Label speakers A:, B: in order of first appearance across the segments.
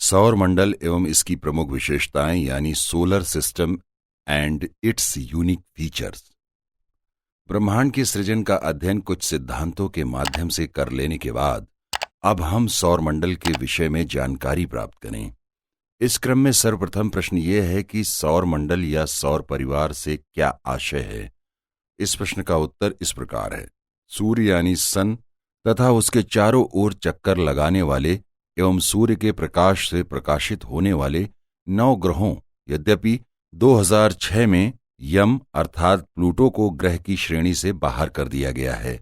A: सौर मंडल एवं इसकी प्रमुख विशेषताएं यानी solar system and it's unique features. ब्रह्मांड के सृजन का अध्ययन कुछ सिद्धांतों के माध्यम से कर लेने के बाद अब हम सौर मंडल के विषय में जानकारी प्राप्त करें। इस क्रम में सर्वप्रथम प्रश्न यह है कि सौर मंडल या सौर परिवार से क्या आशय है। इस प्रश्न का उत्तर इस प्रकार है। सूर्य यानी सन तथा उसके चारों ओर चक्कर लगाने वाले एवं सूर्य के प्रकाश से प्रकाशित होने वाले 9 ग्रहों, यद्यपि 2006 में यम अर्थात प्लूटो को ग्रह की श्रेणी से बाहर कर दिया गया है,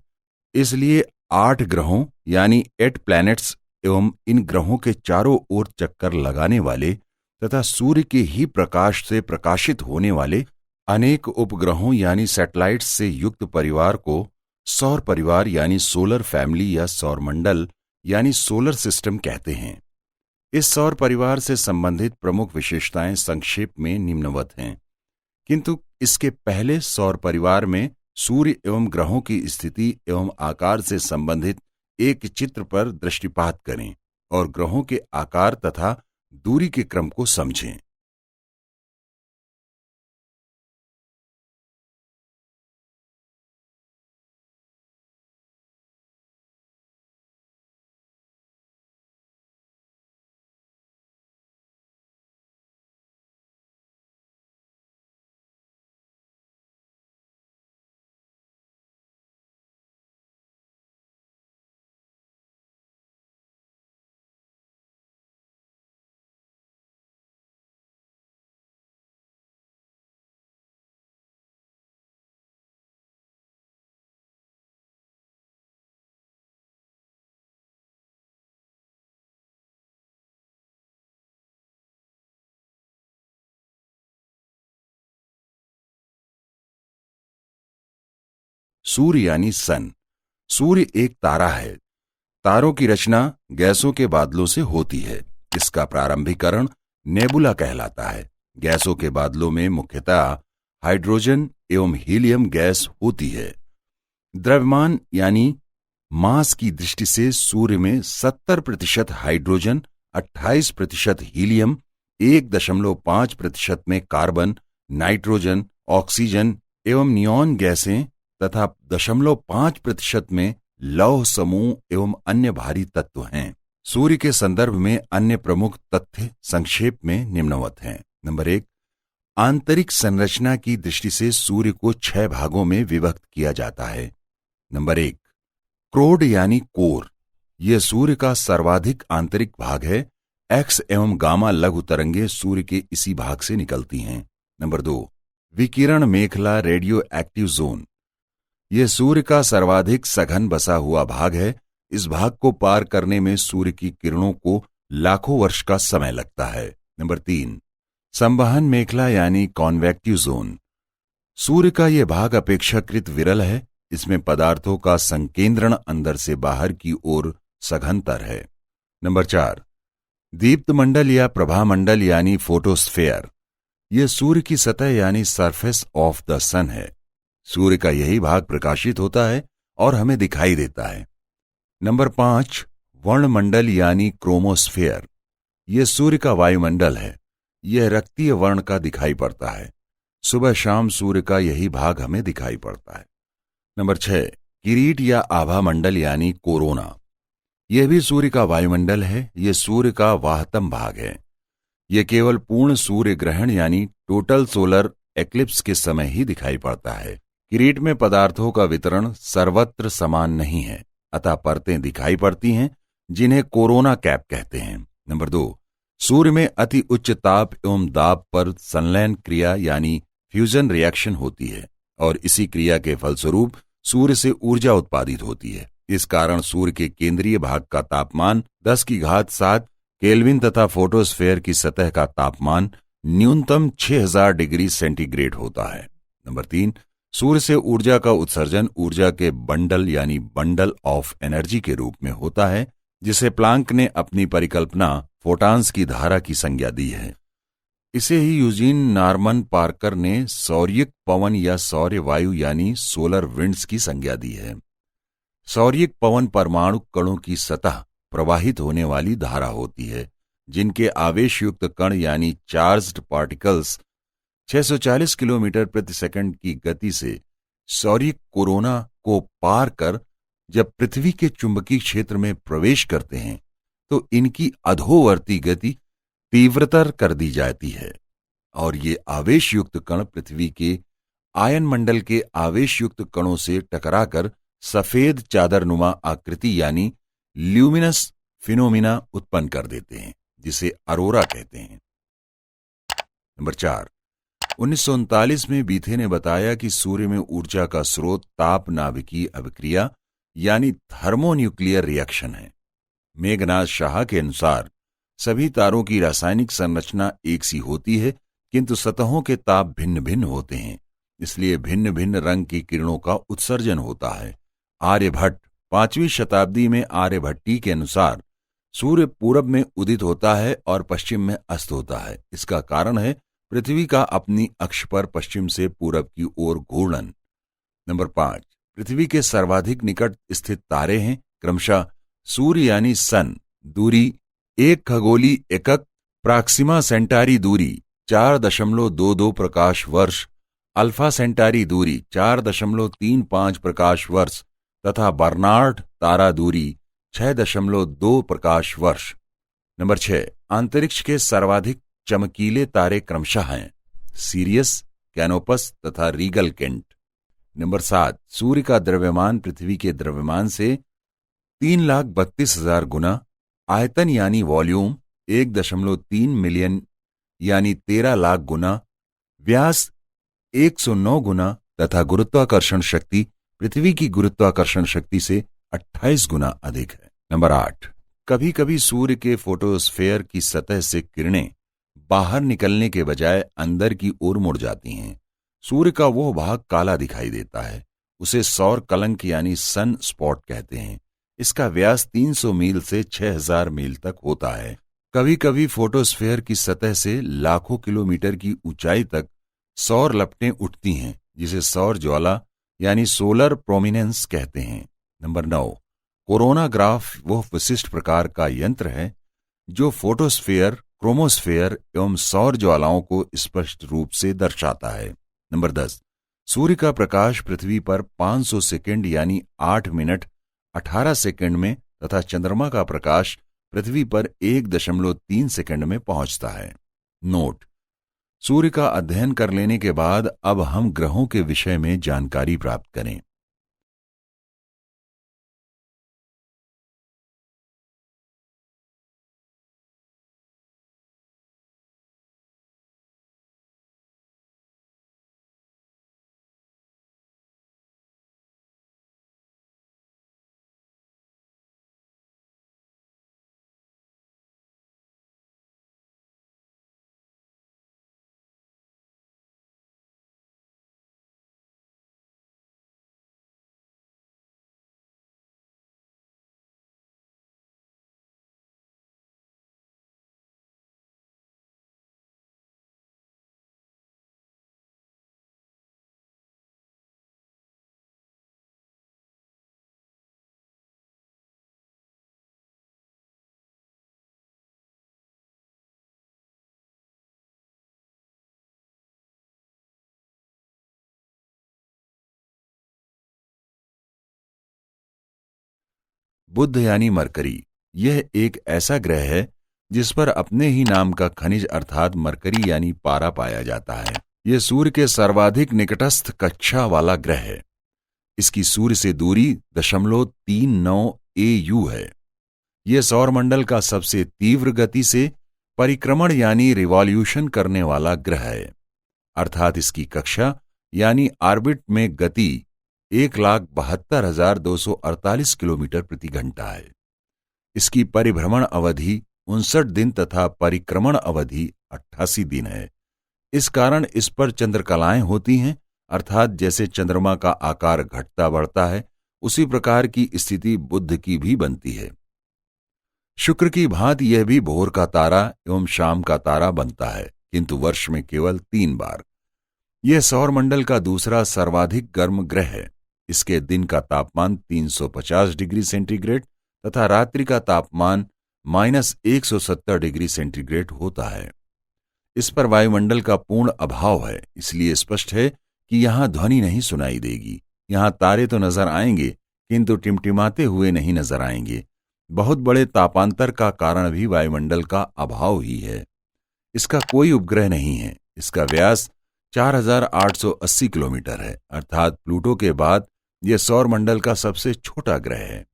A: इसलिए 8 ग्रहों यानी 8 प्लैनेट्स एवं इन ग्रहों के चारों ओर चक्कर लगाने वाले तथा सूर्य के ही प्रकाश से प्रकाशित होने वाले अनेक उपग्रहों यानी सैटेलाइट्स से युक्त परिवार को सौर परिवार यानी सोलर फैमिली या सौर मंडल यानी सोलर सिस्टम कहते हैं। इस सौर परिवार से संबंधित प्रमुख विशेषताएं संक्षेप में निम्नवत हैं, किंतु इसके पहले सौर परिवार में सूर्य एवं ग्रहों की स्थिति एवं आकार से संबंधित एक चित्र पर दृष्टिपात करें और ग्रहों के आकार तथा दूरी के क्रम को समझें। सूर्य यानी सन। सूर्य एक तारा है। तारों की रचना गैसों के बादलों से होती है। इसका प्रारंभिकरण नेबुला कहलाता है। गैसों के बादलों में मुख्यतः हाइड्रोजन एवं हीलियम गैस होती है। द्रव्यमान यानी मास की दृष्टि से सूर्य में 70% हाइड्रोजन, 28% हीलियम, 1.5% में कार्बन, नाइट्रोजन, ऑक्सीजन एवं नियॉन गैसें तथा 0.5% में लौह समूह एवं अन्य भारी तत्व हैं। सूर्य के संदर्भ में अन्य प्रमुख तथ्य संक्षेप में निम्नवत हैं। नंबर 1, आंतरिक संरचना की दृष्टि से सूर्य को 6 भागों में विभक्त किया जाता है। नंबर 1, क्रोड यानी कोर। यह सूर्य का सर्वाधिक आंतरिक भाग है। एक्स एवं गामा लघु तरंगे सूर्य के इसी भाग से निकलती हैं। नंबर 2, विकिरण मेखला रेडियो एक्टिव जोन। यह सूर्य का सर्वाधिक सघन बसा हुआ भाग है। इस भाग को पार करने में सूर्य की किरणों को लाखों वर्ष का समय लगता है। नंबर 3, संवहन मेखला यानी कॉन्वेक्टिव जोन। सूर्य का यह भाग अपेक्षाकृत विरल है। इसमें पदार्थों का संकेंद्रण अंदर से बाहर की ओर सघनतर है। नंबर 4, दीप्तमंडल या प्रभामंडल यानी फोटोस्फेयर। यह सूर्य की सतह यानी सरफेस ऑफ द सन है। सूर्य का यही भाग प्रकाशित होता है और हमें दिखाई देता है। नंबर 5, वर्णमंडल यानी क्रोमोस्फेयर। यह सूर्य का वायुमंडल है। यह रक्तीय वर्ण का दिखाई पड़ता है। सुबह शाम सूर्य का यही भाग हमें दिखाई पड़ता है। नंबर 6, किरीट या आभा मंडल यानी कोरोना। यह भी सूर्य का वायुमंडल है। यह सूर्य का वाहतम भाग है। यह केवल पूर्ण सूर्य ग्रहण यानी टोटल सोलर एक्लिप्स के समय ही दिखाई पड़ता है। किरीट में पदार्थों का वितरण सर्वत्र समान नहीं है, अतः परतें दिखाई पड़ती हैं जिन्हें कोरोना कैप कहते हैं। नंबर 2, सूर्य में अति उच्च ताप एवं दाब पर संलयन क्रिया यानी फ्यूजन रिएक्शन होती है और इसी क्रिया के फलस्वरूप सूर्य से ऊर्जा उत्पादित होती है। इस कारण सूर्य के केंद्रीय भाग का तापमान 10⁷ केल्विन तथा फोटोस्फेयर की सतह का तापमान न्यूनतम 6000 डिग्री सेंटीग्रेड होता है। नंबर 3, सूर्य से ऊर्जा का उत्सर्जन ऊर्जा के बंडल यानी बंडल ऑफ एनर्जी के रूप में होता है, जिसे प्लांक ने अपनी परिकल्पना फोटान्स की धारा की संज्ञा दी है। इसे ही यूजीन नॉर्मन पार्कर ने सौर्यिक पवन या सौर्य वायु यानी सोलर विंड्स की संज्ञा दी है। सौर्यिक पवन परमाणु कणों की सतह प्रवाहित होने वाली धारा होती है जिनके आवेश युक्त कण यानी चार्ज्ड पार्टिकल्स 640 किलोमीटर प्रति सेकंड की गति से सौर्य कोरोना को पार कर जब पृथ्वी के चुंबकीय क्षेत्र में प्रवेश करते हैं तो इनकी अधोवर्ती गति तीव्रतर कर दी जाती है और ये आवेश युक्त कण पृथ्वी के आयन मंडल के आवेश युक्त कणों से टकराकर सफेद चादरनुमा आकृति यानी ल्यूमिनस फिनोमिना उत्पन्न कर देते हैं, जिसे अरोरा कहते हैं। नंबर 4, 1939 में बीथे ने बताया कि सूर्य में ऊर्जा का स्रोत ताप नाभिकीय अभिक्रिया यानी थर्मोन्यूक्लियर रिएक्शन है। मेघनाथ शाह के अनुसार सभी तारों की रासायनिक संरचना एक सी होती है, किंतु सतहों के ताप भिन्न भिन्न होते हैं, इसलिए भिन्न भिन्न रंग की किरणों का उत्सर्जन होता है। आर्यभट्ट 5वीं शताब्दी में आर्यभट्टी के अनुसार सूर्य पूरब में उदित होता है और पश्चिम में अस्त होता है। इसका कारण है पृथ्वी का अपनी अक्ष पर पश्चिम से पूरब की ओर घूर्णन। नंबर 5, पृथ्वी के सर्वाधिक निकट स्थित तारे हैं क्रमशः सूर्य यानी सन, दूरी 1 खगोलीय एकक, प्राक्सिमा सेंटारी दूरी 4.22 प्रकाश वर्ष, अल्फा सेंटारी दूरी 4.35 प्रकाश वर्ष तथा बर्नार्ड तारा दूरी 6.2 प्रकाश वर्ष। नंबर 6, अंतरिक्ष के सर्वाधिक चमकीले तारे क्रमशः हैं सीरियस, कैनोपस तथा रीगल केंट। नंबर 7, सूर्य का द्रव्यमान पृथ्वी के द्रव्यमान से 3,32,000 गुना, आयतन यानी वॉल्यूम 1.3 मिलियन यानी 13 लाख गुना, व्यास 109 गुना तथा गुरुत्वाकर्षण शक्ति पृथ्वी की गुरुत्वाकर्षण शक्ति से 28 गुना अधिक है। नंबर 8, कभी कभी सूर्य के फोटोस्फेयर की सतह से किरणें बाहर निकलने के बजाय अंदर की ओर मुड़ जाती हैं। सूर्य का वो भाग काला दिखाई देता है, उसे सौर कलंक यानी सन स्पॉट कहते हैं। इसका व्यास 300 मील से 6000 मील तक होता है। कभी कभी फोटोस्फेयर की सतह से लाखों किलोमीटर की ऊंचाई तक सौर लपटें उठती हैं, जिसे सौर ज्वाला यानी सोलर प्रोमिनेंस कहते हैं। नंबर 9, कोरोनाग्राफ वह विशिष्ट प्रकार का यंत्र है जो फोटोस्फेयर, क्रोमोस्फेयर एवं सौर ज्वालाओं को स्पष्ट रूप से दर्शाता है। नंबर 10, सूर्य का प्रकाश पृथ्वी पर 500 सेकंड यानी 8 मिनट 18 सेकंड में तथा चंद्रमा का प्रकाश पृथ्वी पर 1.3 सेकंड में पहुंचता है। नोट, सूर्य का अध्ययन कर लेने के बाद अब हम ग्रहों के विषय में जानकारी प्राप्त करें। बुध यानी मरकरी, यह एक ऐसा ग्रह है जिस पर अपने ही नाम का खनिज अर्थात मरकरी यानी पारा पाया जाता है। यह सूर्य के सर्वाधिक निकटस्थ कक्षा वाला ग्रह है। इसकी सूर्य से दूरी 0.39 AU है। यह सौरमंडल का सबसे तीव्र गति से परिक्रमण यानी रिवॉल्यूशन करने वाला ग्रह है, अर्थात इसकी कक्षा यानी ऑर्बिट में गति 1,72,248 किलोमीटर प्रति घंटा है। इसकी परिभ्रमण अवधि 59 दिन तथा परिक्रमण अवधि 88 दिन है। इस कारण इस पर चंद्रकलाएं होती हैं, अर्थात जैसे चंद्रमा का आकार घटता बढ़ता है उसी प्रकार की स्थिति बुध की भी बनती है। शुक्र की भांति यह भी भोर का तारा एवं शाम का तारा बनता है, किंतु वर्ष में केवल 3 बार। यह सौरमंडल का दूसरा सर्वाधिक गर्म ग्रह है। इसके दिन का तापमान 350 डिग्री सेंटीग्रेड तथा रात्रि का तापमान -170 डिग्री सेंटीग्रेड होता है। इस पर वायुमंडल का पूर्ण अभाव है, इसलिए स्पष्ट है कि यहां ध्वनि नहीं सुनाई देगी। यहां तारे तो नजर आएंगे, किंतु टिमटिमाते हुए नहीं नजर आएंगे। बहुत बड़े तापांतर का कारण भी वायुमंडल का अभाव ही है। इसका कोई उपग्रह नहीं है। इसका व्यास 4880 किलोमीटर है, अर्थात प्लूटो के बाद यह सौरमंडल का सबसे छोटा ग्रह है।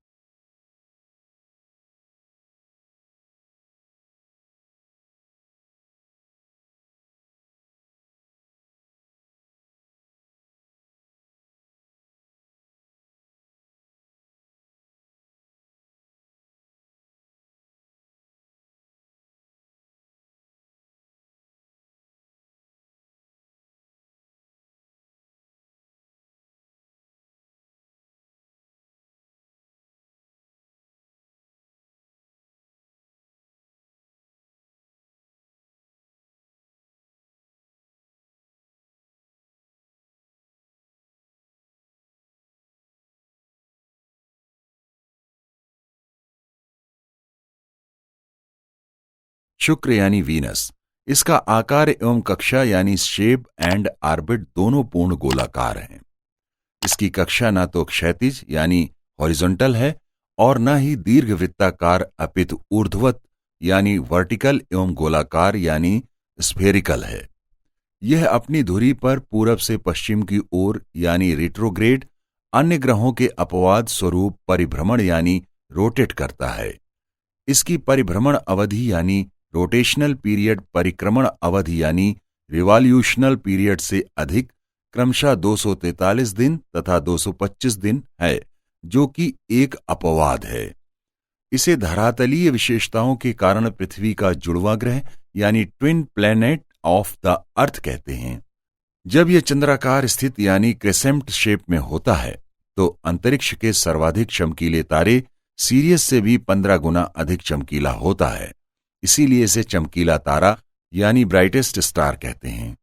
A: शुक्र यानी वीनस। इसका आकार एवं कक्षा यानी शेप एंड ऑर्बिट दोनों पूर्ण गोलाकार हैं। इसकी कक्षा ना तो क्षैतिज यानी हॉरिजॉन्टल है और न ही दीर्घवृत्ताकार अपितु ऊर्ध्वत यानी वर्टिकल एवं गोलाकार यानी स्फेरिकल है। यह अपनी धुरी पर पूरब से पश्चिम की ओर यानी रिट्रोग्रेड अन्य ग्रहों के अपवाद स्वरूप परिभ्रमण यानी रोटेट करता है। इसकी परिभ्रमण अवधि यानी रोटेशनल पीरियड परिक्रमण अवधि यानी रिवॉल्यूशनल पीरियड से अधिक क्रमशः 243 दिन तथा 225 दिन है, जो कि एक अपवाद है। इसे धरातलीय विशेषताओं के कारण पृथ्वी का जुड़वा ग्रह यानी twin planet of the earth कहते हैं। जब यह चंद्राकार स्थित यानी क्रेसेंट शेप में होता है तो अंतरिक्ष के सर्वाधिक चमकीले तारे सीरियस से भी 15 गुना अधिक चमकीला होता है। इसीलिए इसे चमकीला तारा यानी ब्राइटेस्ट स्टार कहते हैं।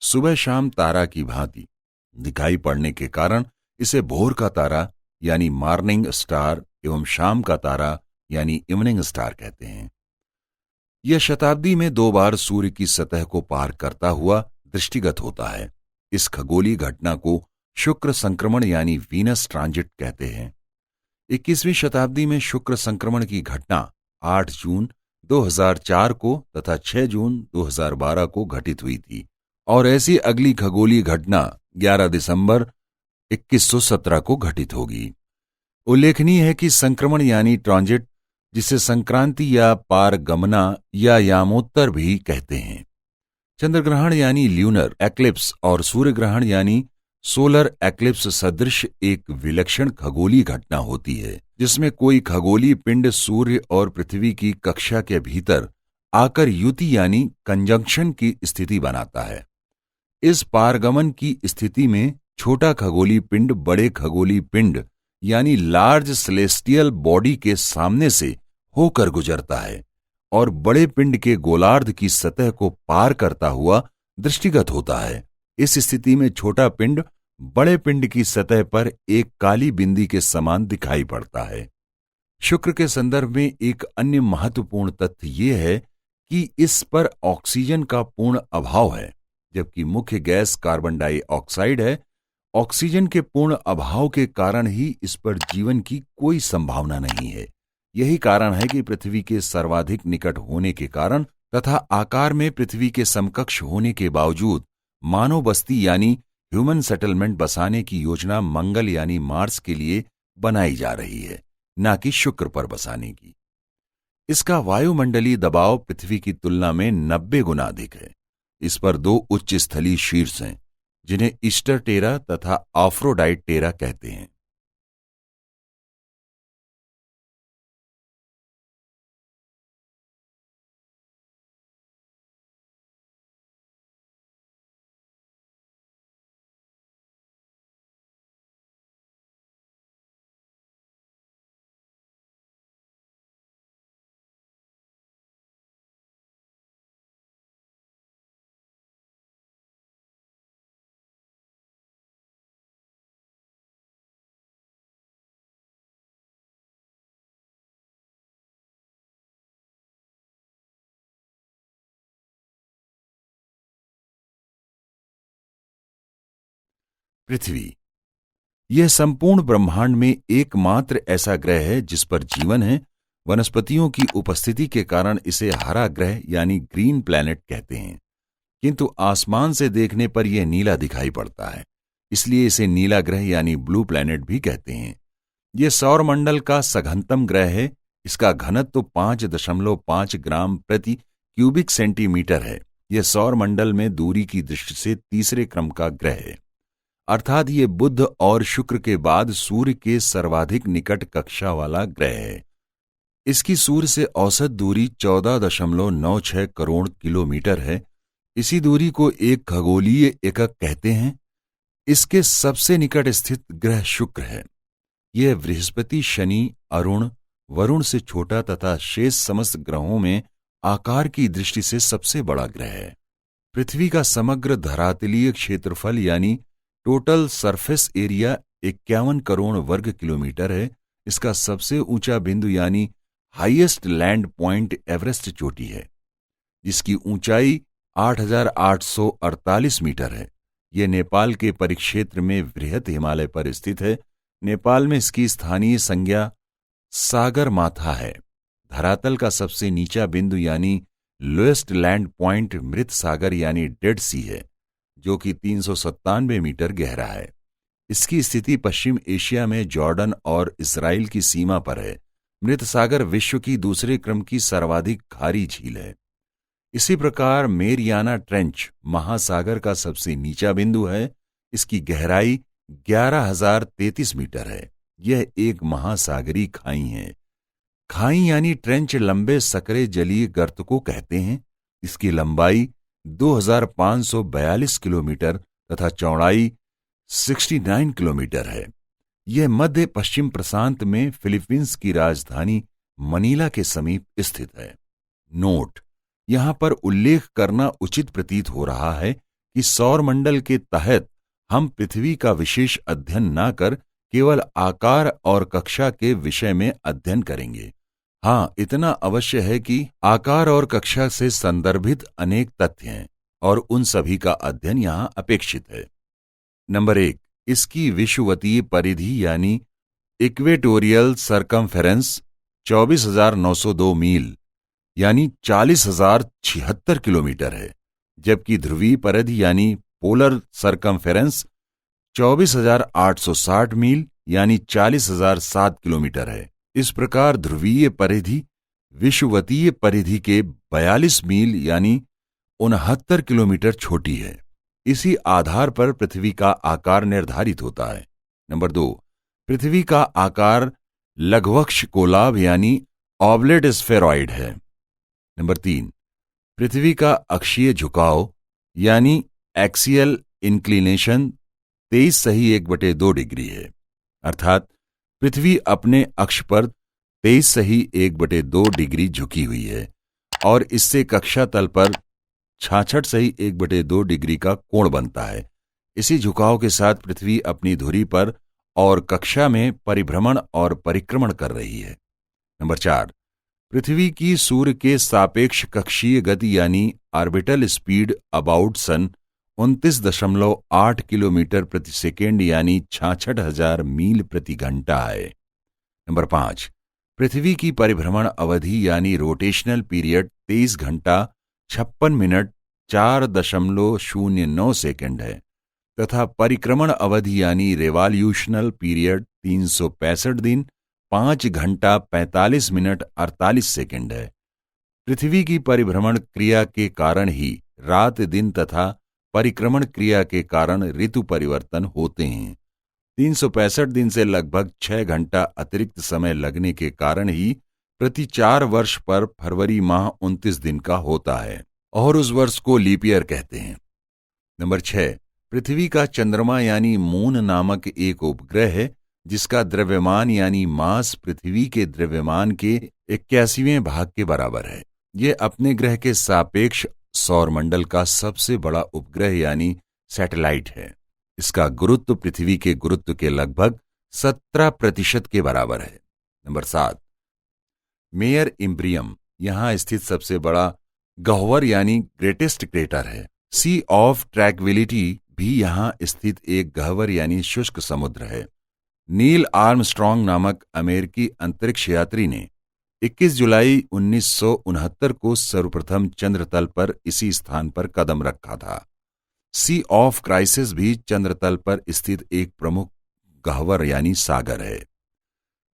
A: सुबह शाम तारा की भांति दिखाई पड़ने के कारण इसे भोर का तारा यानी मॉर्निंग स्टार एवं शाम का तारा यानी इवनिंग स्टार कहते हैं। यह शताब्दी में 2 बार सूर्य की सतह को पार करता हुआ दृष्टिगत होता है। इस खगोलीय घटना को शुक्र संक्रमण यानी वीनस ट्रांजिट कहते हैं। 21वीं शताब्दी में शुक्र संक्रमण की घटना 8 जून 2004 को तथा 6 जून 2012 को घटित हुई थी और ऐसी अगली खगोलीय घटना 11 दिसंबर 2117 को घटित होगी। उल्लेखनीय है कि संक्रमण यानी ट्रांजिट, जिसे संक्रांति या पारगमना या यामोत्तर भी कहते हैं, चंद्रग्रहण यानी ल्यूनर एक्लिप्स और सूर्य ग्रहण यानी सोलर एक्लिप्स सदृश एक विलक्षण खगोलीय घटना होती है, जिसमें कोई खगोलीय पिंड सूर्य और पृथ्वी की कक्षा के भीतर आकर युति यानी कंजंक्शन की स्थिति बनाता है। इस पारगमन की स्थिति में छोटा खगोलीय पिंड बड़े खगोलीय पिंड यानी लार्ज सेलेस्टियल बॉडी के सामने से होकर गुजरता है और बड़े पिंड के गोलार्ध की सतह को पार करता हुआ दृष्टिगत होता है। इस स्थिति में छोटा पिंड बड़े पिंड की सतह पर एक काली बिंदी के समान दिखाई पड़ता है। शुक्र के संदर्भ में एक अन्य महत्वपूर्ण तथ्य यह है कि इस पर ऑक्सीजन का पूर्ण अभाव है, जबकि मुख्य गैस कार्बन डाइऑक्साइड है। ऑक्सीजन के पूर्ण अभाव के कारण ही इस पर जीवन की कोई संभावना नहीं है। यही कारण है कि पृथ्वी के सर्वाधिक निकट होने के कारण तथा आकार में पृथ्वी के समकक्ष होने के बावजूद मानव बस्ती यानी ह्यूमन सेटलमेंट बसाने की योजना मंगल यानी मार्स के लिए बनाई जा रही है, न कि शुक्र पर बसाने की। इसका वायुमंडलीय दबाव पृथ्वी की तुलना में 90 गुना अधिक है। इस पर 2 उच्च स्थलीय शीर्ष हैं, जिन्हें ईस्टर टेरा तथा आफ्रोडाइट टेरा कहते हैं। पृथ्वी यह संपूर्ण ब्रह्मांड में एकमात्र ऐसा ग्रह है जिस पर जीवन है। वनस्पतियों की उपस्थिति के कारण इसे हरा ग्रह यानी ग्रीन प्लैनेट कहते हैं, किंतु आसमान से देखने पर यह नीला दिखाई पड़ता है, इसलिए इसे नीला ग्रह यानी ब्लू प्लैनेट भी कहते हैं। यह सौरमंडल का सघनतम ग्रह है। इसका घनत्व 5.5 ग्राम प्रति क्यूबिक सेंटीमीटर है। यह सौरमंडल में दूरी की दृष्टि से तीसरे क्रम का ग्रह है, अर्थात ये बुध और शुक्र के बाद सूर्य के सर्वाधिक निकट कक्षा वाला ग्रह है। इसकी सूर्य से औसत दूरी 14.96 करोड़ किलोमीटर है। इसी दूरी को एक खगोलीय एकक कहते हैं। इसके सबसे निकट स्थित ग्रह शुक्र है। यह बृहस्पति, शनि, अरुण, वरुण से छोटा तथा शेष समस्त ग्रहों में आकार की दृष्टि से सबसे बड़ा ग्रह है। पृथ्वी का समग्र धरातलीय क्षेत्रफल यानी टोटल सरफेस एरिया 51 करोड़ वर्ग किलोमीटर है। इसका सबसे ऊंचा बिंदु यानी हाईएस्ट लैंड पॉइंट एवरेस्ट चोटी है, जिसकी ऊंचाई 8,848 मीटर है। यह नेपाल के परिक्षेत्र में वृहत हिमालय पर स्थित है। नेपाल में इसकी स्थानीय संज्ञा सागर माथा है। धरातल का सबसे नीचा बिंदु यानी लोएस्ट लैंड पॉइंट मृत सागर यानी डेड सी है, जो कि 397 मीटर गहरा है। इसकी स्थिति पश्चिम एशिया में जॉर्डन और इजराइल की सीमा पर है। मृत सागर विश्व की दूसरे क्रम की सर्वाधिक खारी झील है। इसी प्रकार मेरियाना ट्रेंच महासागर का सबसे नीचा बिंदु है। इसकी गहराई 11,033 मीटर है। यह एक महासागरी खाई है। खाई यानी ट्रेंच लंबे सकरे जलीय गर्त को कहते हैं। इसकी लंबाई 2,542 किलोमीटर तथा चौड़ाई 69 किलोमीटर है। यह मध्य पश्चिम प्रशांत में फिलीपींस की राजधानी मनीला के समीप स्थित है। नोट: यहां पर उल्लेख करना उचित प्रतीत हो रहा है कि सौरमंडल के तहत हम पृथ्वी का विशेष अध्ययन न कर केवल आकार और कक्षा के विषय में अध्ययन करेंगे। हाँ, इतना अवश्य है कि आकार और कक्षा से संदर्भित अनेक तथ्य हैं और उन सभी का अध्ययन यहां अपेक्षित है। नंबर 1, इसकी विषुवतीय परिधि यानी इक्वेटोरियल सरकमफेरेंस 24,902 मील यानी 40,076 किलोमीटर है, जबकि ध्रुवीय परिधि यानी पोलर सरकमफेरेंस 24,860 मील यानी 40,007 किलोमीटर है। इस प्रकार ध्रुवीय परिधि विषुवतीय परिधि के 42 मील यानी 69 किलोमीटर छोटी है। इसी आधार पर पृथ्वी का आकार निर्धारित होता है। नंबर 2, पृथ्वी का आकार लघुवक्ष कोलाब यानी ऑब्लेट स्फेरॉइड है। नंबर 3, पृथ्वी का अक्षीय झुकाव यानी एक्सियल इंक्लिनेशन 23.1/2 डिग्री है, अर्थात पृथ्वी अपने अक्ष पर 23.1/2 डिग्री झुकी हुई है और इससे कक्षा तल पर 66.1/2 डिग्री का कोण बनता है। इसी झुकाव के साथ पृथ्वी अपनी धुरी पर और कक्षा में परिभ्रमण और परिक्रमण कर रही है। नंबर 4, पृथ्वी की सूर्य के सापेक्ष कक्षीय गति यानी orbital speed about sun 29.8 kilometre प्रति सेकेंड यानी 66,000 मील प्रति घंटा है। नंबर 5, पृथ्वी की परिभ्रमण अवधि यानी रोटेशनल पीरियड 23 घंटा 56 मिनट 4.09 सेकेंड है तथा परिक्रमण अवधि यानी रेवोल्यूशनल पीरियड 365 दिन 5 घंटा 45 मिनट 48 सेकेंड है। पृथ्वी की परिभ्रमण क्रिया के कारण ही रात दिन तथा परिक्रमण क्रिया के कारण ऋतु परिवर्तन होते हैं। 365 दिन से लगभग 6 घंटा अतिरिक्त समय लगने के कारण ही प्रति 4 वर्ष पर फरवरी माह 29 दिन का होता है और उस वर्ष को लीप ईयर कहते हैं। नंबर 6, पृथ्वी का चंद्रमा यानी मून नामक एक उपग्रह है जिसका द्रव्यमान यानी मास पृथ्वी के द्रव्यमान के 81वें भाग के बराबर है। यह अपने ग्रह के सापेक्ष सौरमंडल का सबसे बड़ा उपग्रह यानी सैटेलाइट है। इसका गुरुत्व पृथ्वी के गुरुत्व के लगभग 17% के बराबर है। नंबर 7, मेयर इम्ब्रियम यहां स्थित सबसे बड़ा गह्वर यानी ग्रेटेस्ट क्रेटर है। सी ऑफ ट्रैंक्विलिटी भी यहाँ स्थित एक गह्वर यानी शुष्क समुद्र है। नील आर्मस्ट्रॉन्ग नामक अमेरिकी अंतरिक्ष यात्री ने 21 जुलाई 1969 को सर्वप्रथम चंद्रतल पर इसी स्थान पर कदम रखा था। सी ऑफ क्राइसिस भी चंद्रतल पर स्थित एक प्रमुख गह्वर यानी सागर है।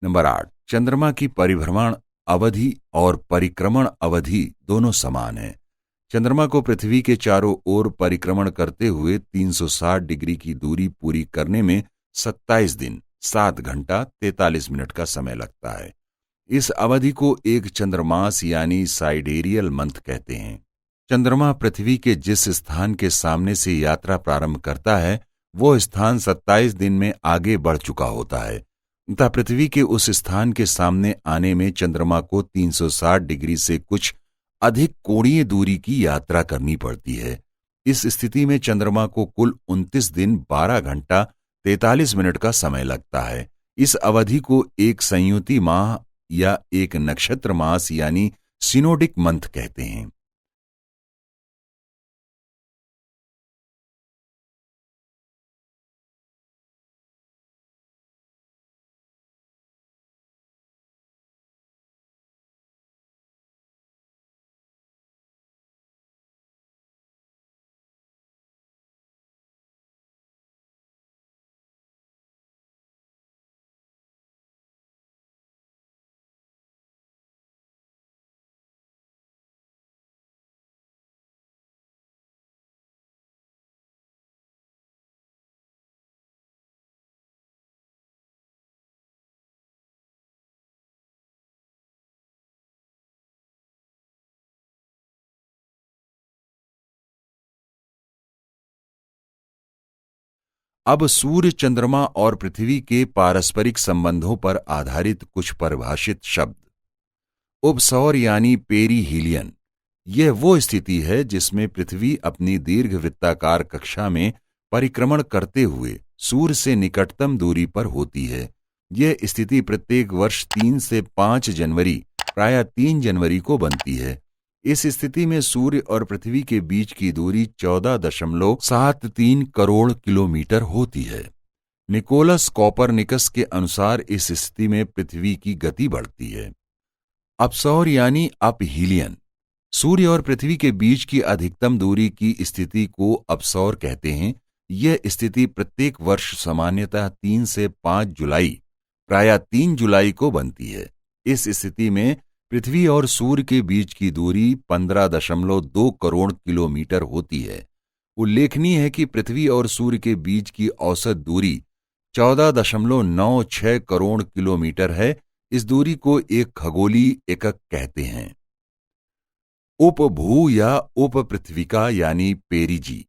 A: नंबर 8, चंद्रमा की परिभ्रमण अवधि और परिक्रमण अवधि दोनों समान है। चंद्रमा को पृथ्वी के चारों ओर परिक्रमण करते हुए 360 डिग्री की दूरी पूरी करने में 27 दिन 7 घंटा 43 मिनट का समय लगता है। इस अवधि को एक चंद्रमास यानी साइडेरियल मंथ कहते हैं। चंद्रमा पृथ्वी के जिस स्थान के सामने से यात्रा प्रारंभ करता है वो स्थान 27 दिन में आगे बढ़ चुका होता है तथा पृथ्वी के उस स्थान के सामने आने में चंद्रमा को 360 डिग्री से कुछ अधिक कोणीय दूरी की यात्रा करनी पड़ती है। इस स्थिति में चंद्रमा को कुल 29 दिन 12 घंटा 43 मिनट का समय लगता है। इस अवधि को एक संयुति माह या एक नक्षत्र मास यानी सिनोडिक मंथ कहते हैं। अब सूर्य, चंद्रमा और पृथ्वी के पारस्परिक संबंधों पर आधारित कुछ परिभाषित शब्द। उपसौर यानी पेरीहीलियन, यह वो स्थिति है जिसमें पृथ्वी अपनी दीर्घवृत्ताकार कक्षा में परिक्रमण करते हुए सूर्य से निकटतम दूरी पर होती है। यह स्थिति प्रत्येक वर्ष 3 से 5 जनवरी प्रायः 3 जनवरी को बनती है। इस स्थिति में सूर्य और पृथ्वी के बीच की दूरी 14.73 करोड़ किलोमीटर होती है। निकोलस कॉपरनिकस के अनुसार इस स्थिति में पृथ्वी की गति बढ़ती है। अपसौर यानी अपहीलियन, सूर्य और पृथ्वी के बीच की अधिकतम दूरी की स्थिति को अपसौर कहते हैं। यह स्थिति प्रत्येक वर्ष सामान्यतः 3 से 5 जुलाई प्रायः 3 जुलाई को बनती है। इस स्थिति में पृथ्वी और सूर्य के बीच की दूरी 15.2 करोड़ किलोमीटर होती है। उल्लेखनीय है कि पृथ्वी और सूर्य के बीच की औसत दूरी 14.96 करोड़ किलोमीटर है। इस दूरी को एक खगोलीय एकक कहते हैं। उपभू या उपपृथ्विका यानी पेरिजी,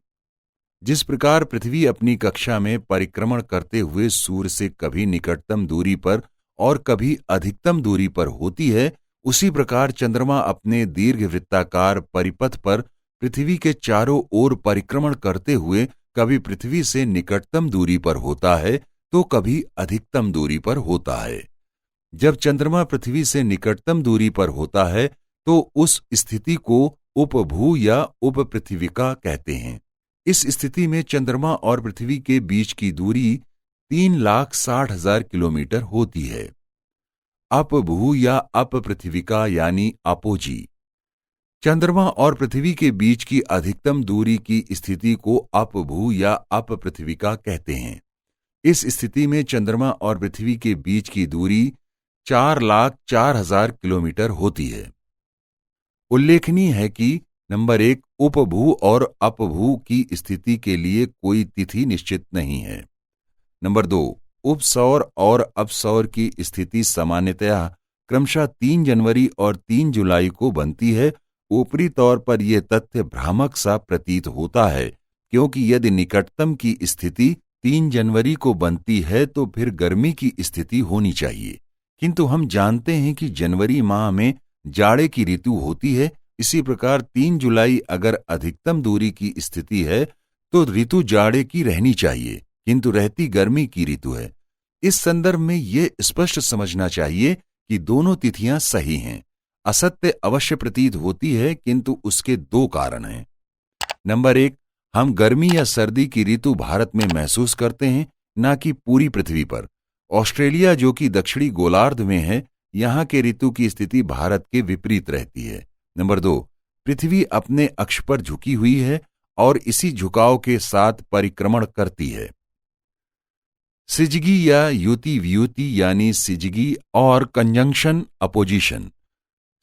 A: जिस प्रकार पृथ्वी अपनी कक्षा में परिक्रमण करते हुए सूर्य से कभी निकटतम दूरी पर और कभी अधिकतम दूरी पर होती है, उसी प्रकार चंद्रमा अपने दीर्घवृत्ताकार परिपथ पर पृथ्वी के चारों ओर परिक्रमण करते हुए कभी पृथ्वी से निकटतम दूरी पर होता है तो कभी अधिकतम दूरी पर होता है। जब चंद्रमा पृथ्वी से निकटतम दूरी पर होता है तो उस स्थिति को उपभू या उपपृथ्विका कहते हैं। इस स्थिति में चंद्रमा और पृथ्वी के बीच की दूरी 3,60,000 किलोमीटर होती है। अपभू या अपपृथ्विका यानी अपोजी, चंद्रमा और पृथ्वी के बीच की अधिकतम दूरी की स्थिति को अपभू या अपपृथ्विका कहते हैं। इस स्थिति में चंद्रमा और पृथ्वी के बीच की दूरी 4,04,000 किलोमीटर होती है। उल्लेखनीय है कि नंबर 1, उपभू और अपभू की स्थिति के लिए कोई तिथि निश्चित नहीं है। नंबर 2, उपसौर और अपसौर की स्थिति सामान्यतः क्रमशः 3 जनवरी और 3 जुलाई को बनती है। ऊपरी तौर पर यह तथ्य भ्रामक सा प्रतीत होता है, क्योंकि यदि निकटतम की स्थिति 3 जनवरी को बनती है तो फिर गर्मी की स्थिति होनी चाहिए, किंतु हम जानते हैं कि जनवरी माह में जाड़े की ऋतु होती है। इसी प्रकार 3 जुलाई अगर अधिकतम दूरी की स्थिति है तो ऋतु जाड़े की रहनी चाहिए, किंतु रहती गर्मी की ऋतु है। इस संदर्भ में यह स्पष्ट समझना चाहिए कि दोनों तिथियां सही हैं। असत्य अवश्य प्रतीत होती है, किंतु उसके 2 कारण हैं। नंबर 1, हम गर्मी या सर्दी की ऋतु भारत में महसूस करते हैं, न कि पूरी पृथ्वी पर। ऑस्ट्रेलिया, जो कि दक्षिणी गोलार्ध में है, यहाँ के ऋतु की स्थिति भारत के विपरीत रहती है। नंबर 2, पृथ्वी अपने अक्ष पर झुकी हुई है और इसी झुकाव के साथ परिक्रमण करती है। सिजगी या युति व्युति यानी सिजगी और कंजंक्शन अपोजिशन।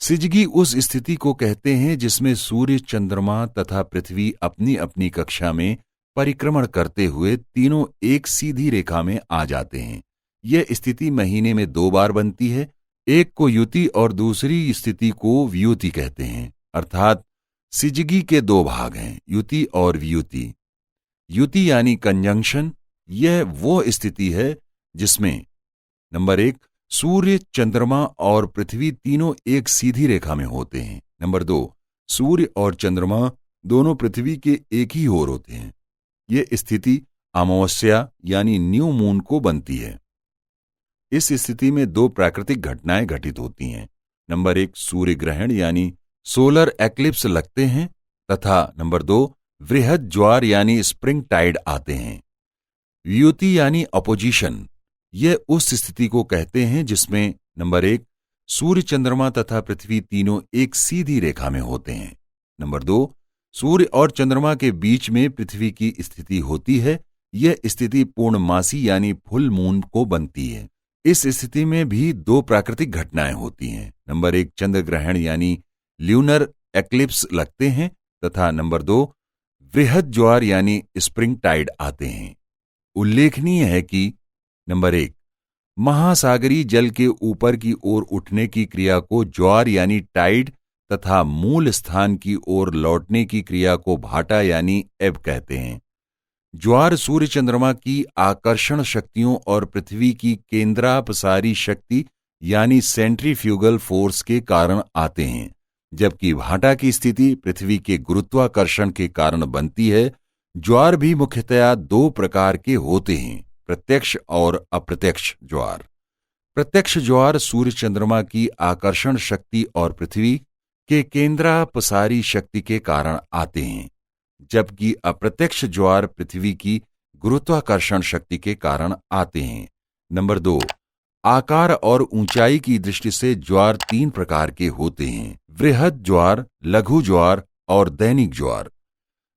A: सिजगी उस स्थिति को कहते हैं जिसमें सूर्य, चंद्रमा तथा पृथ्वी अपनी अपनी कक्षा में परिक्रमण करते हुए तीनों एक सीधी रेखा में आ जाते हैं। यह स्थिति महीने में 2 बार बनती है। एक को युति और दूसरी स्थिति को व्युति कहते हैं। अर्थात सिजगी के 2 भाग हैं, युति और व्युति। युति यानी कंजंक्शन, यह वो स्थिति है जिसमें नंबर 1, सूर्य, चंद्रमा और पृथ्वी तीनों एक सीधी रेखा में होते हैं। नंबर 2, सूर्य और चंद्रमा दोनों पृथ्वी के एक ही ओर होते हैं। यह स्थिति अमावस्या यानी न्यू मून को बनती है। इस स्थिति में 2 प्राकृतिक घटनाएं घटित होती हैं। नंबर 1, सूर्य ग्रहण यानी सोलर एक्लिप्स लगते हैं तथा नंबर 2, वृहद ज्वार यानी स्प्रिंग टाइड आते हैं। व्युति यानी अपोजिशन, यह उस स्थिति को कहते हैं जिसमें नंबर 1, सूर्य, चंद्रमा तथा पृथ्वी तीनों एक सीधी रेखा में होते हैं। नंबर 2, सूर्य और चंद्रमा के बीच में पृथ्वी की स्थिति होती है। यह स्थिति पूर्णमासी यानी फुल मून को बनती है। इस स्थिति में भी 2 प्राकृतिक घटनाएं होती हैं। नंबर 1, चंद्र ग्रहण यानी ल्यूनर एक्लिप्स लगते हैं तथा नंबर 2, वृहद ज्वार यानी स्प्रिंग टाइड आते हैं। उल्लेखनीय है कि नंबर 1, महासागरीय जल के ऊपर की ओर उठने की क्रिया को ज्वार यानी टाइड तथा मूल स्थान की ओर लौटने की क्रिया को भाटा यानी एब कहते हैं। ज्वार सूर्य, चंद्रमा की आकर्षण शक्तियों और पृथ्वी की केंद्रापसारी शक्ति यानी सेंट्रीफ्यूगल फोर्स के कारण आते हैं, जबकि भाटा की स्थिति पृथ्वी के गुरुत्वाकर्षण के कारण बनती है। ज्वार भी मुख्यतया 2 प्रकार के होते हैं, प्रत्यक्ष और अप्रत्यक्ष ज्वार। प्रत्यक्ष ज्वार सूर्य, चंद्रमा की आकर्षण शक्ति और पृथ्वी के केंद्रापसारी शक्ति के कारण आते हैं, जबकि अप्रत्यक्ष ज्वार पृथ्वी की गुरुत्वाकर्षण शक्ति के कारण आते हैं। नंबर 2, आकार और ऊंचाई की दृष्टि से ज्वार 3 प्रकार के होते हैं, वृहद ज्वार, लघु ज्वार और दैनिक ज्वार।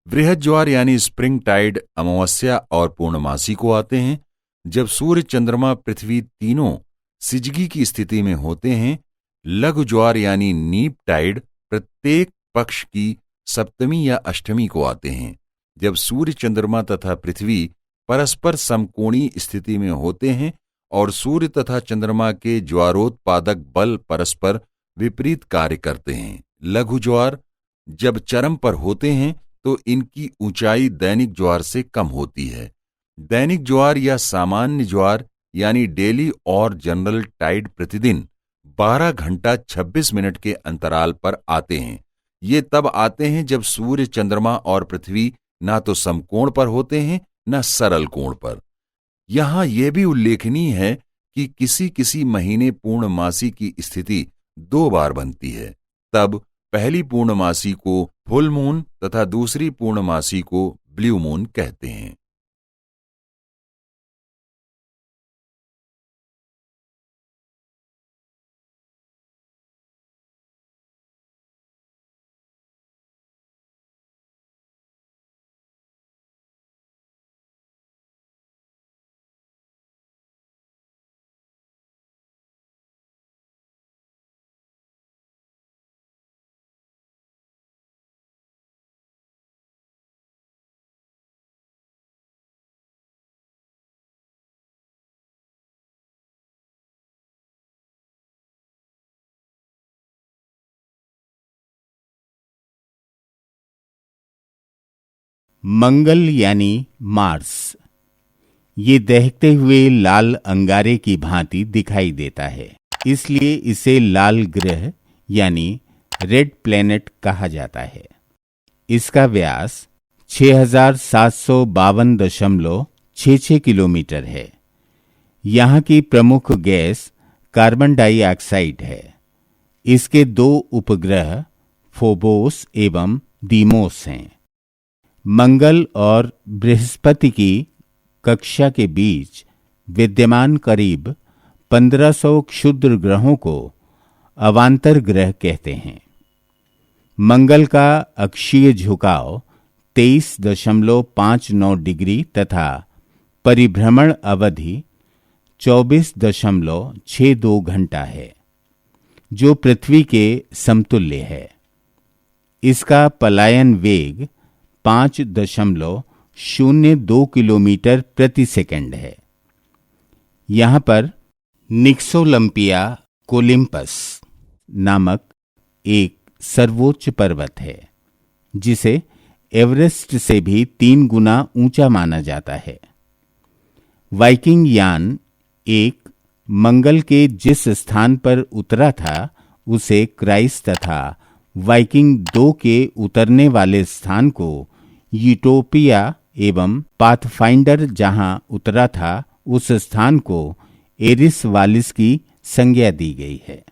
A: वृहद ज्वार यानी स्प्रिंग टाइड अमावस्या और पूर्णमासी को आते हैं, जब सूर्य, चंद्रमा, पृथ्वी तीनों सिजगी की स्थिति में होते हैं। लघु ज्वार यानी नीप टाइड प्रत्येक पक्ष की सप्तमी या अष्टमी को आते हैं, जब सूर्य, चंद्रमा तथा पृथ्वी परस्पर समकोणीय स्थिति में होते हैं और सूर्य तथा चंद्रमा के ज्वारोत्पादक बल परस्पर विपरीत कार्य करते हैं। लघु ज्वार जब चरम पर होते हैं तो इनकी ऊंचाई दैनिक ज्वार से कम होती है। दैनिक ज्वार या सामान्य ज्वार यानी डेली और जनरल टाइड प्रतिदिन 12 घंटा 26 मिनट के अंतराल पर आते हैं। ये तब आते हैं जब सूर्य, चंद्रमा और पृथ्वी ना तो समकोण पर होते हैं न सरल कोण पर। यहां यह भी उल्लेखनीय है कि किसी किसी महीने पूर्णमासी की स्थिति 2 बार बनती है। तब पहली पूर्णमासी को फुल मून तथा दूसरी पूर्णमासी को ब्लू मून कहते हैं।
B: मंगल यानी मार्स, ये दहकते हुए लाल अंगारे की भांति दिखाई देता है, इसलिए इसे लाल ग्रह यानी रेड प्लैनेट कहा जाता है। इसका व्यास 6752.66 किलोमीटर है। यहाँ की प्रमुख गैस कार्बन डाइऑक्साइड है। इसके 2 उपग्रह फोबोस एवं डीमोस हैं। मंगल और बृहस्पति की कक्षा के बीच विद्यमान करीब 1500 क्षुद्र ग्रहों को अवांतर ग्रह कहते हैं। मंगल का अक्षीय झुकाव 23.59 डिग्री तथा परिभ्रमण अवधि 24.62 घंटा है, जो पृथ्वी के समतुल्य है। इसका पलायन वेग 5.02 किलोमीटर प्रति सेकंड है। यहाँ पर निक्सोलम्पिया कोलिम्पस नामक एक सर्वोच्च पर्वत है, जिसे एवरेस्ट से भी 3 गुना ऊंचा माना जाता है। वाइकिंग यान एक मंगल के जिस स्थान पर उतरा था उसे क्राइस तथा वाइकिंग 2 के उतरने वाले स्थान को यूटोपिया एवं पाथफाइंडर जहां उतरा था उस स्थान को एरिस वालिस की संज्ञा दी गई है।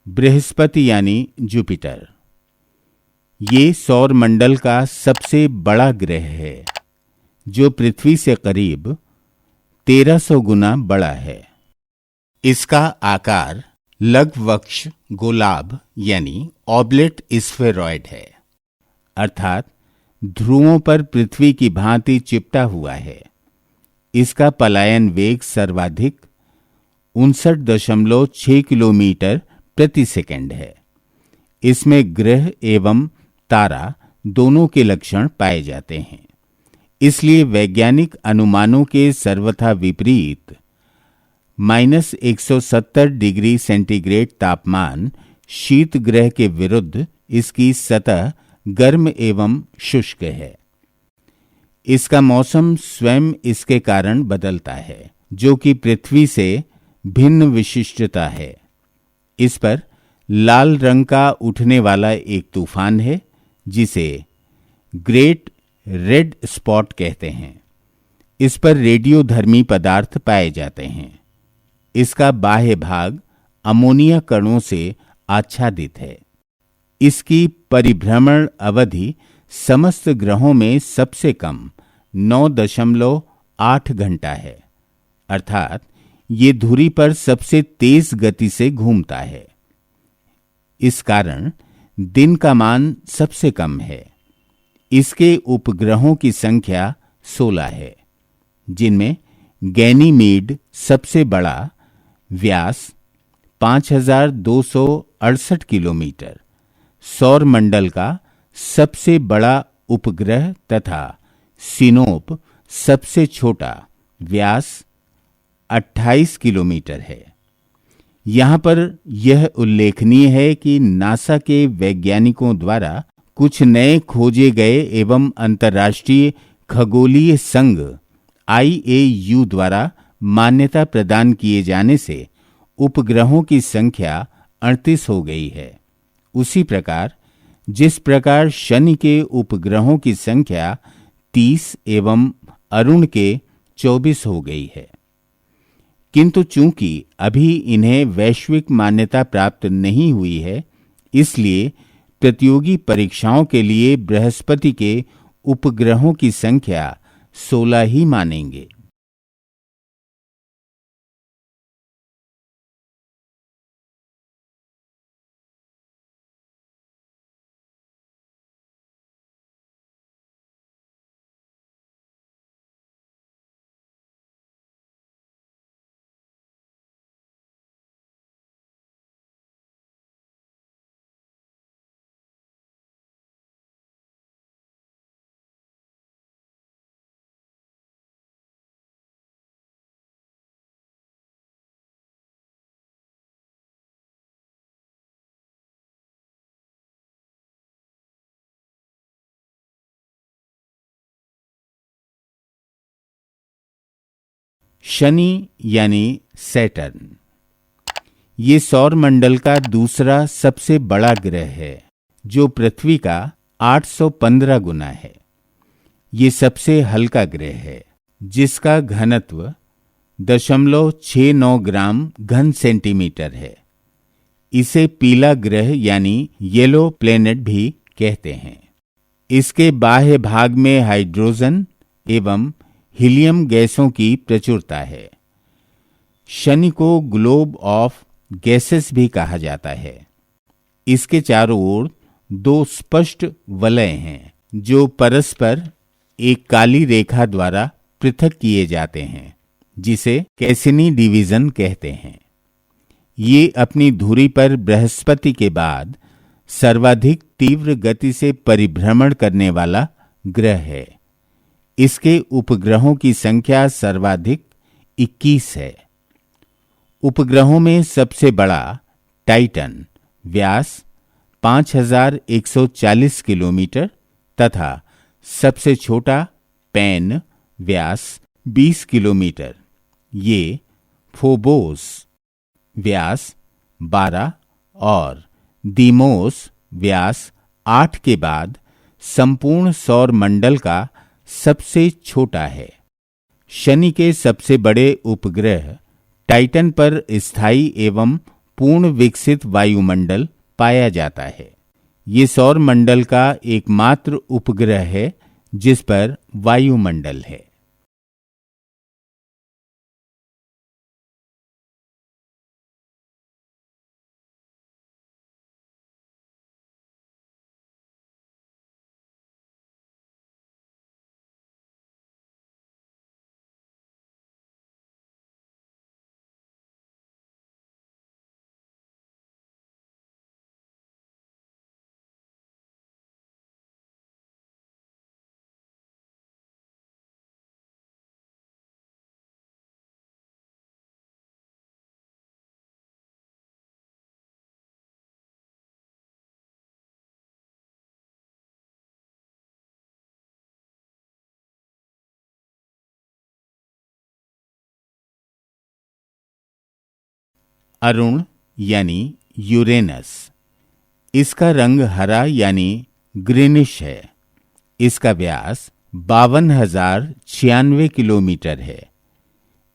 B: बृहस्पति यानी जुपिटर ये सौर मंडल का सबसे बड़ा ग्रह है, जो पृथ्वी से करीब 1300 गुना बड़ा है। इसका आकार लघुवक्ष गोलाभ यानी ऑब्लेट स्फेरॉइड है, अर्थात ध्रुवों पर पृथ्वी की भांति चिपटा हुआ है। इसका पलायन वेग सर्वाधिक 59.6 किलोमीटर प्रति सेकंड है। इसमें ग्रह एवं तारा दोनों के लक्षण पाए जाते हैं। इसलिए वैज्ञानिक अनुमानों के सर्वथा विपरीत -170 डिग्री सेंटीग्रेड तापमान शीत ग्रह के विरुद्ध इसकी सतह गर्म एवं शुष्क है। इसका मौसम स्वयं इसके कारण बदलता है, जो कि पृथ्वी से भिन्न विशिष्टता है। इस पर लाल रंग का उठने वाला एक तूफान है, जिसे ग्रेट रेड स्पॉट कहते हैं। इस पर रेडियोधर्मी पदार्थ पाए जाते हैं। इसका बाह्य भाग अमोनिया कणों से आच्छादित है। इसकी परिभ्रमण अवधि समस्त ग्रहों में सबसे कम 9.8 घंटा है, अर्थात ये धुरी पर सबसे तेज गति से घूमता है। इस कारण दिन का मान सबसे कम है। इसके उपग्रहों की संख्या 16 है, जिनमें गैनीमेड सबसे बड़ा, व्यास 5268 किलोमीटर, सौर मंडल का सबसे बड़ा उपग्रह तथा सिनोप सबसे छोटा, व्यास 28 किलोमीटर है। यहाँ पर यह उल्लेखनीय है कि नासा के वैज्ञानिकों द्वारा कुछ नए खोजे गए एवं अंतर्राष्ट्रीय खगोलीय संघ IAU द्वारा मान्यता प्रदान किए जाने से उपग्रहों की संख्या 38 हो गई है। उसी प्रकार जिस प्रकार शनि के उपग्रहों की संख्या 30 एवं अरुण के 24 हो गई है। किंतु चूंकि अभी इन्हें वैश्विक मान्यता प्राप्त नहीं हुई है, इसलिए प्रतियोगी परीक्षाओं के लिए बृहस्पति के उपग्रहों की संख्या 16 ही मानेंगे। शनि यानी सैटर्न, ये सौर मंडल का दूसरा सबसे बड़ा ग्रह है, जो पृथ्वी का 815 गुना है। ये सबसे हल्का ग्रह है, जिसका घनत्व 0.69 ग्राम घन सेंटीमीटर है। इसे पीला ग्रह यानी येलो प्लेनेट भी कहते हैं। इसके बाह्य भाग में हाइड्रोजन एवं हीलियम गैसों की प्रचुरता है। शनि को ग्लोब ऑफ गैसेस भी कहा जाता है। इसके चारों ओर दो स्पष्ट वलय हैं, जो परस्पर एक काली रेखा द्वारा पृथक किए जाते हैं, जिसे कैसिनी डिवीजन कहते हैं। ये अपनी धुरी पर बृहस्पति के बाद सर्वाधिक तीव्र गति से परिभ्रमण करने वाला ग्रह है। इसके उपग्रहों की संख्या सर्वाधिक 21 है। उपग्रहों में सबसे बड़ा टाइटन व्यास 5140 किलोमीटर तथा सबसे छोटा पैन व्यास 20 किलोमीटर। ये फोबोस व्यास 12 और दीमोस व्यास 8 के बाद संपूर्ण सौर मंडल का सबसे छोटा है। शनि के सबसे बड़े उपग्रह टाइटन पर स्थायी एवं पूर्ण विकसित वायुमंडल पाया जाता है। ये सौर मंडल का एकमात्र उपग्रह है जिस पर वायुमंडल है। अरुण यानी यूरेनस, इसका रंग हरा यानी ग्रीनिश है। इसका व्यास 52,096 किलोमीटर है।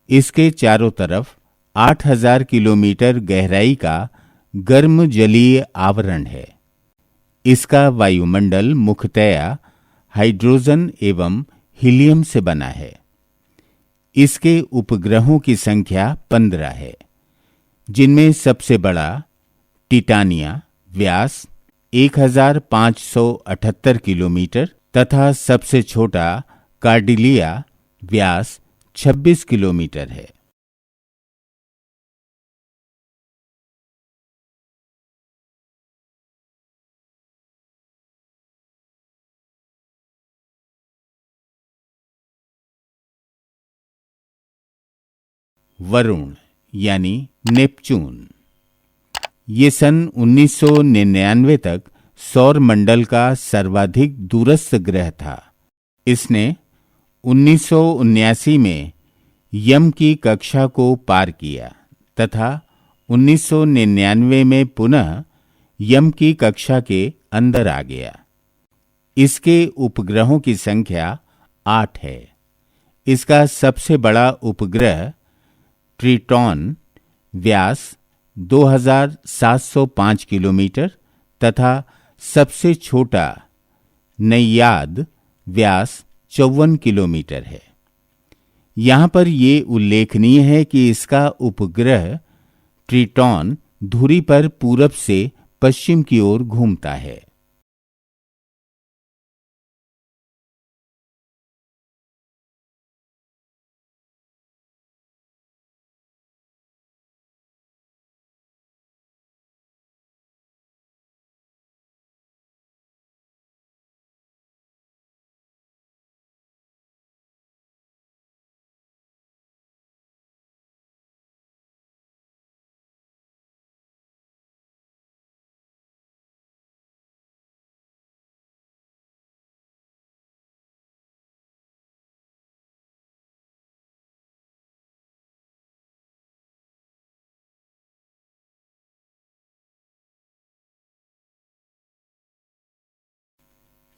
B: इसके चारों तरफ 8,000 किलोमीटर गहराई का गर्म जलीय आवरण है। इसका वायुमंडल मुख्यतया हाइड्रोजन एवं हीलियम से बना है। इसके उपग्रहों की संख्या 15 है, जिनमें सबसे बड़ा टिटानिया व्यास 1578 किलोमीटर तथा सबसे छोटा कार्डिलिया व्यास 26 किलोमीटर है। वरुण यानी नेपच्यून, ये सन 1999 तक सौर मंडल का सर्वाधिक दूरस्थ ग्रह था। इसने 1979 में यम की कक्षा को पार किया तथा 1999 में पुनः यम की कक्षा के अंदर आ गया। इसके उपग्रहों की संख्या 8 है। इसका सबसे बड़ा उपग्रह ट्रिटॉन व्यास 2705 किलोमीटर तथा सबसे छोटा नैयाद व्यास 54 किलोमीटर है। यहाँ पर यह उल्लेखनीय है कि इसका उपग्रह ट्रिटॉन धुरी पर पूरब से पश्चिम की ओर घूमता है।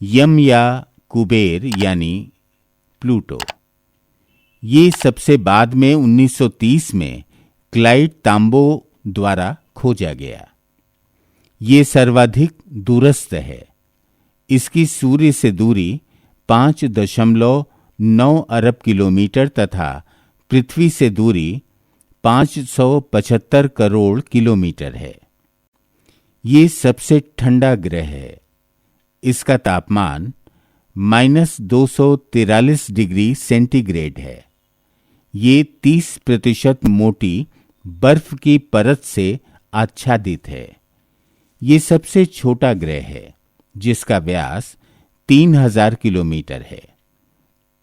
B: यम या कुबेर यानी प्लूटो। ये सबसे बाद में 1930 में क्लाइड तांबो द्वारा खोजा गया। ये सर्वाधिक दूरस्थ है। इसकी सूर्य से दूरी 5.9 अरब किलोमीटर तथा पृथ्वी से दूरी 575 करोड़ किलोमीटर है। ये सबसे ठंडा ग्रह है। इसका तापमान -243 डिग्री सेंटीग्रेड है। ये 30% मोटी बर्फ की परत से आच्छादित है। ये सबसे छोटा ग्रह है जिसका व्यास 3000 किलोमीटर है।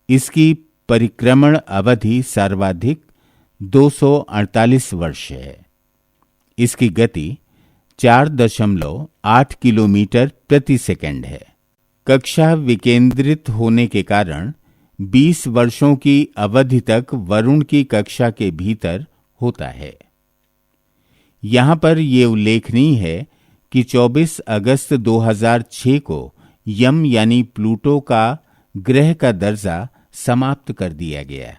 B: इसकी परिक्रमण अवधि सर्वाधिक 248 वर्ष है। इसकी गति 4.8 किलोमीटर प्रति सेकंड है। कक्षा विकेंद्रित होने के कारण 20 वर्षों की अवधि तक वरुण की कक्षा के भीतर होता है। यहां पर यह उल्लेखनीय है कि 24 अगस्त 2006 को यम यानी प्लूटो का ग्रह का दर्जा समाप्त कर दिया गया।